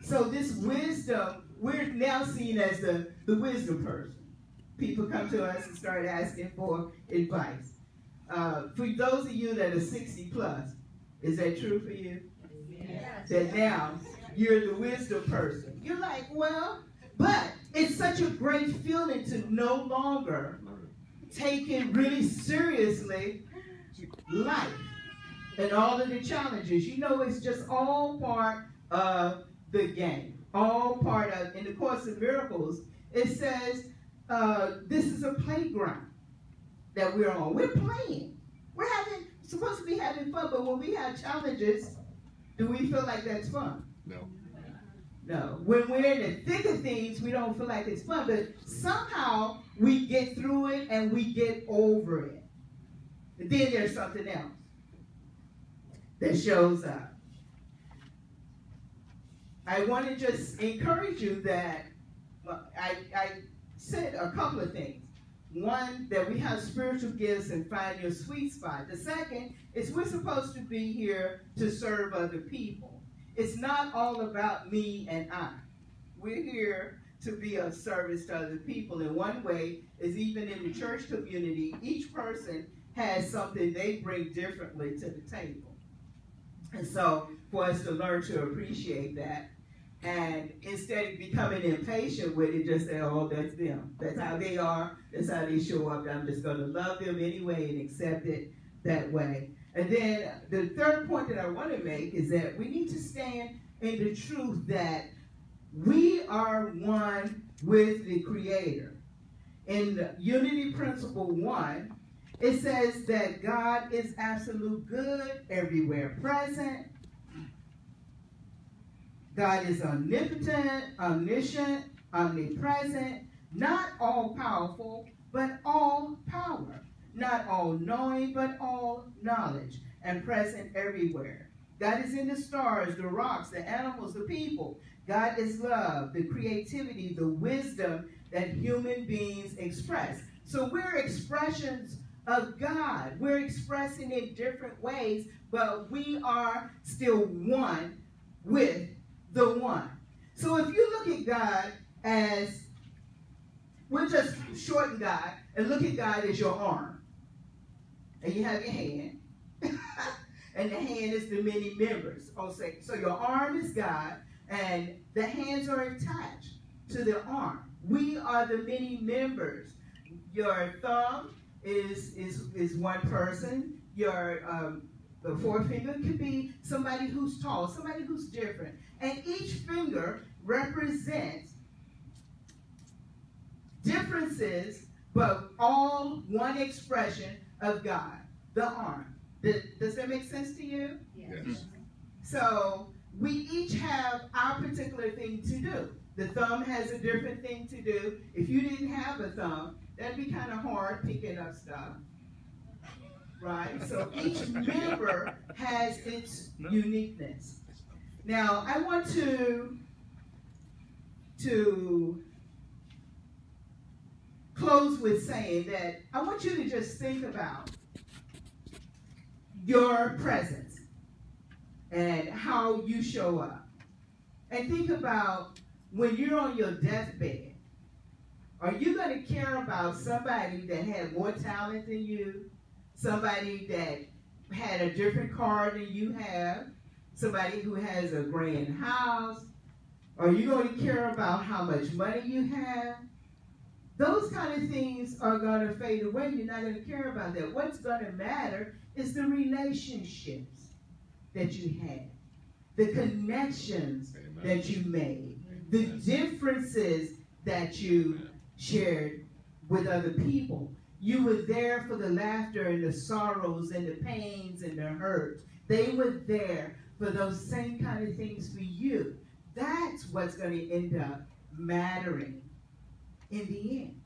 So this wisdom, we're now seen as the wisdom person. People come to us and start asking for advice. For those of you that are 60 plus, is that true for you? Yes. That now you're the wisdom person. You're like, well, but it's such a great feeling to no longer take it really seriously life and all of the challenges. You know, it's just all part of the game. All part of, in the Course of Miracles, it says this is a playground that we're on. We're playing. We're supposed to be having fun, but when we have challenges, do we feel like that's fun? No. No. When we're in the thick of things, we don't feel like it's fun, but somehow we get through it and we get over it. And then there's something else that shows up. I want to just encourage you that I said a couple of things. One, that we have spiritual gifts and find your sweet spot. The second is we're supposed to be here to serve other people. It's not all about me and I. We're here to be of service to other people. And one way is even in the church community, each person has something they bring differently to the table. And so for us to learn to appreciate that, and instead of becoming impatient with it, just say, oh, that's them. That's how they are. That's how they show up. I'm just going to love them anyway and accept it that way. And then the third point that I want to make is that we need to stand in the truth that we are one with the Creator. In Unity Principle 1, it says that God is absolute good, everywhere present. God is omnipotent, omniscient, omnipresent, not all-powerful, but all-power. Not all-knowing, but all-knowledge, and present everywhere. God is in the stars, the rocks, the animals, the people. God is love, the creativity, the wisdom that human beings express. So we're expressions of God. We're expressing in different ways, but we are still one with the one. So if you look at God as, we'll just shorten God and look at God as your arm. And you have your hand. And the hand is the many members. So your arm is God, and the hands are attached to the arm. We are the many members. Your thumb is one person. Your the forefinger could be somebody who's tall, somebody who's different. And each finger represents differences, but all one expression of God, the arm. Does that make sense to you? Yes. So we each have our particular thing to do. The thumb has a different thing to do. If you didn't have a thumb, that'd be kind of hard picking up stuff. Right? So each member has its uniqueness. Now, I want to close with saying that I want you to just think about your presence and how you show up. And think about when you're on your deathbed, are you going to care about somebody that had more talent than you? Somebody that had a different car than you have? Somebody who has a grand house? Are you going to care about how much money you have? Those kind of things are going to fade away. You're not going to care about that. What's going to matter is the relationships that you had, the connections that you made, the differences that you shared with other people. You were there for the laughter and the sorrows and the pains and the hurts. They were there for those same kind of things for you. That's what's going to end up mattering in the end.